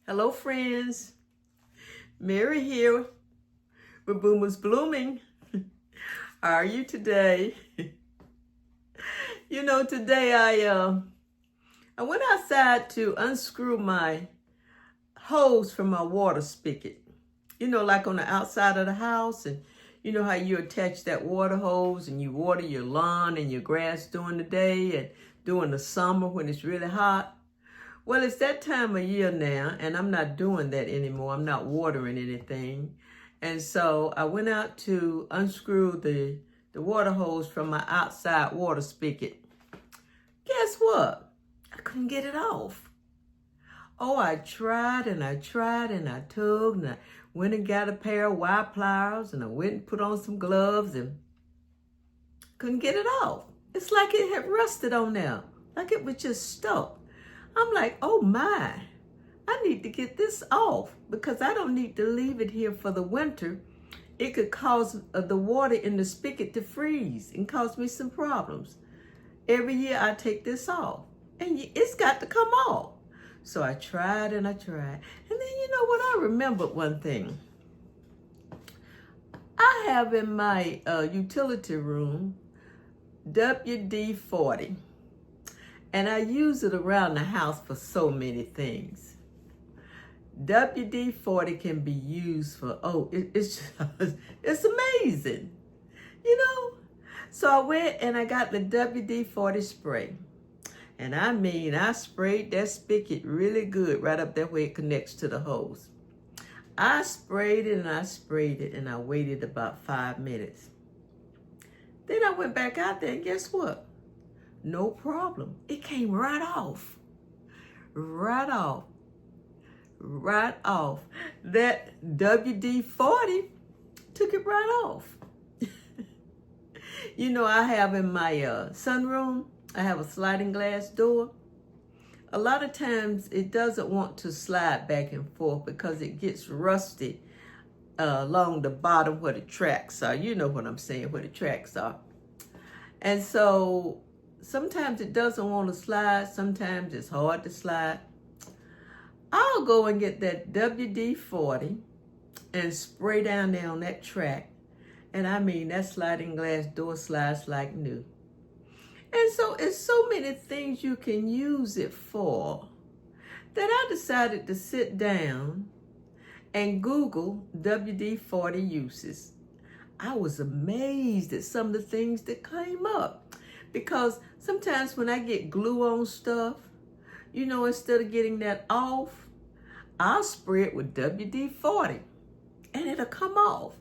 Hello, friends. Mary here with Boomers Blooming. How are you today? Today I went outside to unscrew my hose from my water spigot. Like on the outside of the house, and you know how you attach that water hose and you water your lawn and your grass during the day and during the summer when it's really hot. Well, it's that time of year now, and I'm not doing that anymore. I'm not watering anything. And so I went out to unscrew the water hose from my outside water spigot. Guess what? I couldn't get it off. Oh, I tried and I tried and I tugged and I went and got a pair of wire pliers and I went and put on some gloves and couldn't get it off. It's like it had rusted on there, like it was just stuck. I'm like, oh my, I need to get this off because I don't need to leave it here for the winter. It could cause the water in the spigot to freeze and cause me some problems. Every year I take this off and it's got to come off. So I tried and I tried. And then you know what? I remembered one thing. I have in my utility room WD-40. And I use it around the house for so many things. WD-40 can be used for, it's amazing, So I went and I got the WD-40 spray. And I sprayed that spigot really good right up there where it connects to the hose. I sprayed it and I sprayed it and I waited about 5 minutes. Then I went back out there and guess what? No problem. It came right off. Right off. Right off. That WD-40 took it right off. I have in my sunroom, I have a sliding glass door. A lot of times it doesn't want to slide back and forth because it gets rusty along the bottom where the tracks are. You know what I'm saying, where the tracks are. And so sometimes it doesn't want to slide. Sometimes it's hard to slide. I'll go and get that WD-40 and spray down there on that track. And that sliding glass door slides like new. And so it's so many things you can use it for that I decided to sit down and Google WD-40 uses. I was amazed at some of the things that came up. Because sometimes when I get glue on stuff, instead of getting that off, I'll spray it with WD-40 and it'll come off.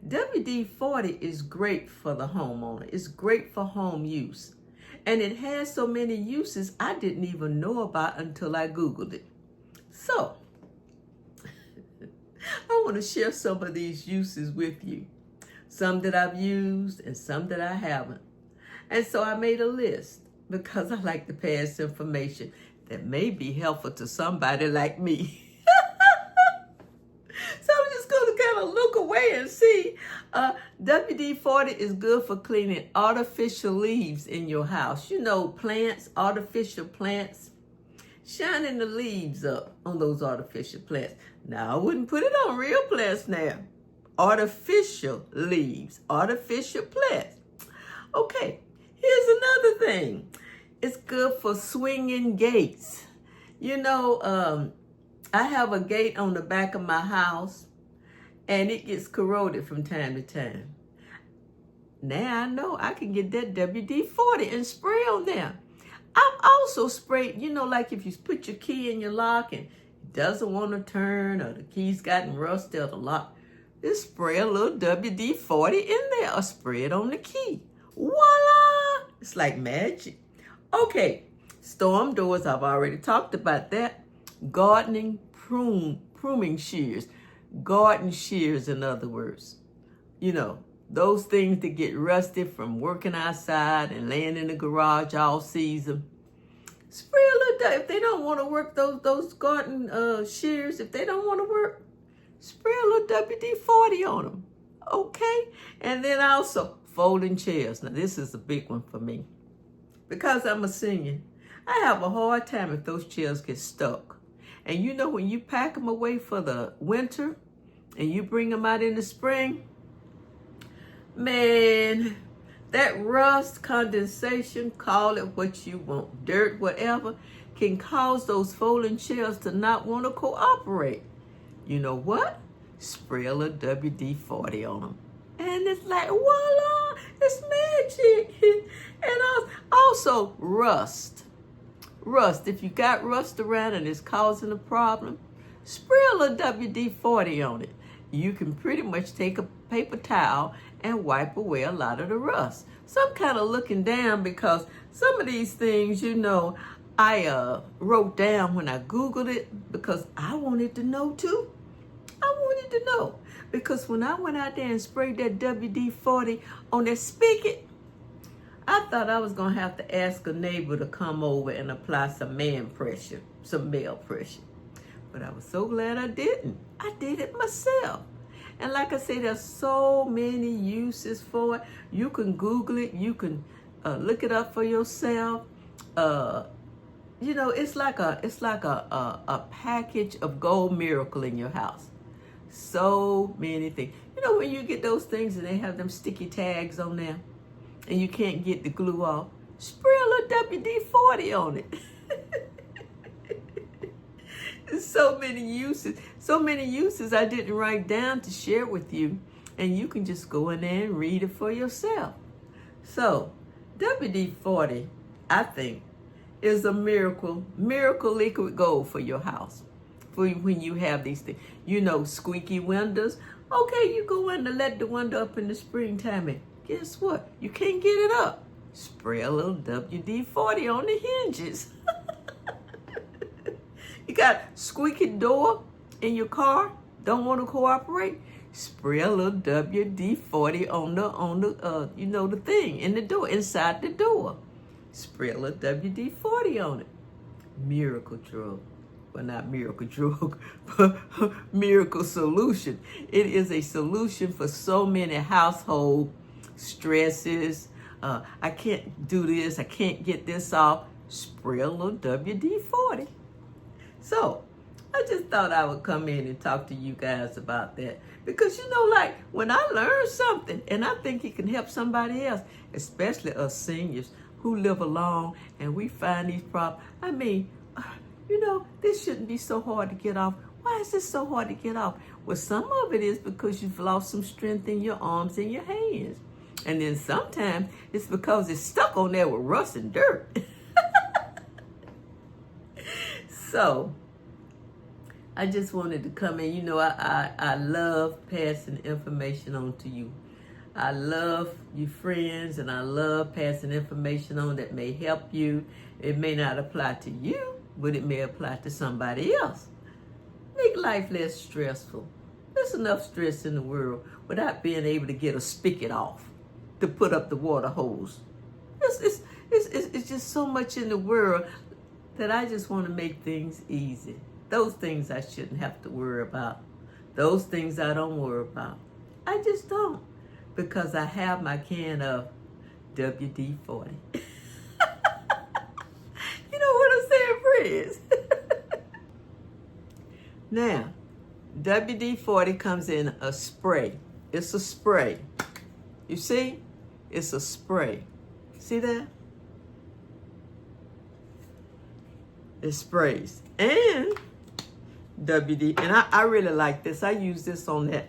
WD-40 is great for the homeowner. It's great for home use. And it has so many uses I didn't even know about until I Googled it. So, I want to share some of these uses with you. Some that I've used and some that I haven't. And so I made a list because I like to pass information that may be helpful to somebody like me. So I'm just going to kind of look away and see. WD-40 is good for cleaning artificial leaves in your house. Plants, artificial plants. Shining the leaves up on those artificial plants. Now, I wouldn't put it on real plants now. Artificial leaves, artificial plants. Okay. Here's another thing. It's good for swinging gates. I have a gate on the back of my house and it gets corroded from time to time. Now I know I can get that WD-40 and spray on there. I've also sprayed, like if you put your key in your lock and it doesn't want to turn or the key's gotten rusty or the lock, just spray a little WD-40 in there or spray it on the key. Voila! It's like magic. Okay, storm doors, I've already talked about that. Gardening, pruning shears. Garden shears, in other words. Those things that get rusty from working outside and laying in the garage all season. Spray a little, if they don't want to work those garden shears, if they don't want to work, spray a little WD-40 on them. Okay? And then also, folding chairs. Now, this is a big one for me. Because I'm a senior, I have a hard time if those chairs get stuck. And you know, when you pack them away for the winter and you bring them out in the spring, man, that rust, condensation, call it what you want, dirt, whatever, can cause those folding chairs to not want to cooperate. You know what? Spray a little WD-40 on them. And it's like, voila, it's magic. And also rust. Rust, if you got rust around and it's causing a problem, spray a little WD-40 on it. You can pretty much take a paper towel and wipe away a lot of the rust. So I'm kind of looking down because some of these things, you know, I wrote down when I Googled it because I wanted to know too. I wanted to know because when I went out there and sprayed that WD-40 on that spigot, I thought I was going to have to ask a neighbor to come over and apply some man pressure, some male pressure. But I was so glad I didn't. I did it myself. And like I say, there's so many uses for it. You can Google it. You can look it up for yourself. You know, it's like a package of gold miracle in your house. So many things. You know, when you get those things and they have them sticky tags on there and you can't get the glue off, spray a little WD-40 on it. So many uses I didn't write down to share with you, and you can just go in there and read it for yourself. So WD-40, I think, is a miracle liquid gold for your house. For when you have these things, you know, squeaky windows. Okay, you go in to let the window up in the springtime, and guess what? You can't get it up. Spray a little WD-40 on the hinges. You got squeaky door in your car, don't want to cooperate? Spray a little WD-40 on the you know, the thing in the door, inside the door. Spray a little WD-40 on it. Miracle drug. Well, not miracle drug, but miracle solution. It is a solution for so many household stresses. I can't do this. I can't get this off. Spray a little WD-40. So I just thought I would come in and talk to you guys about that. Because, you know, like when I learn something and I think it can help somebody else, especially us seniors who live alone and we find these problems. I mean, you know, this shouldn't be so hard to get off. Why is this so hard to get off? Well, some of it is because you've lost some strength in your arms and your hands. And then sometimes it's because it's stuck on there with rust and dirt. So I just wanted to come in. You know, I love passing information on to you. I love you friends, and I love passing information on that may help you. It may not apply to you, but it may apply to somebody else. Make life less stressful. There's enough stress in the world without being able to get a spigot off to put up the water hose. It's just so much in the world that I just want to make things easy. Those things I shouldn't have to worry about. Those things I don't worry about. I just don't. Because I have my can of WD-40. You know what I'm saying, friends? Now, WD-40 comes in a spray. It's a spray. You see? It's a spray. See that? It sprays. And and I really like this. I use this on that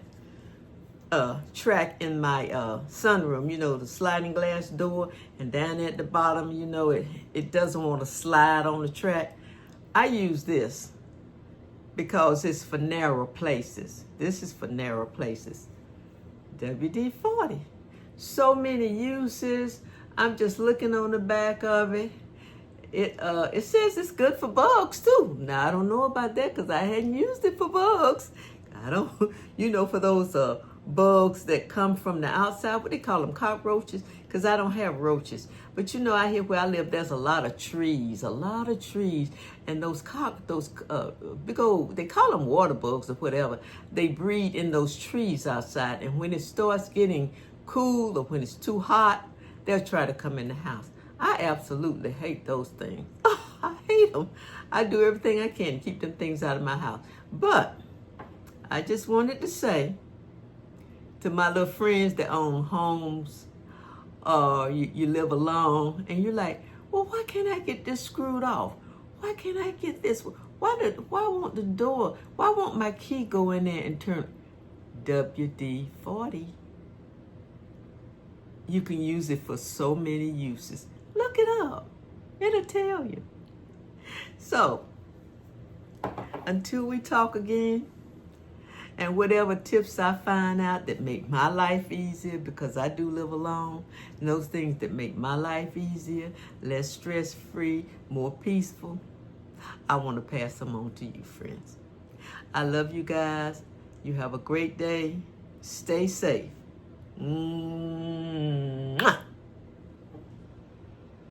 track in my sunroom, you know, the sliding glass door, and down at the bottom, you know, it doesn't want to slide on the track. I use this because it's for narrow places. This is for narrow places. WD-40. So many uses. I'm just looking on the back of it. It says it's good for bugs too. Now I don't know about that because I hadn't used it for bugs. I don't, you know, for those bugs that come from the outside, what they call them, cockroaches, because I don't have roaches. But you know, out here where I live, there's a lot of trees, and those big old, they call them water bugs or whatever. They breed in those trees outside, and when it starts getting cool or when it's too hot, they'll try to come in the house. I absolutely hate those things. I hate them. I do everything I can to keep them things out of my house. But I just wanted to say to my little friends that own homes, or you live alone, and you're like, well, why can't I get this screwed off? Why can't I get this? Why won't the door? Why won't my key go in there and turn? WD-40. You can use it for so many uses. Look it up. It'll tell you. So, until we talk again, and whatever tips I find out that make my life easier, because I do live alone, and those things that make my life easier, less stress-free, more peaceful, I want to pass them on to you, friends. I love you guys. You have a great day. Stay safe. Mwah.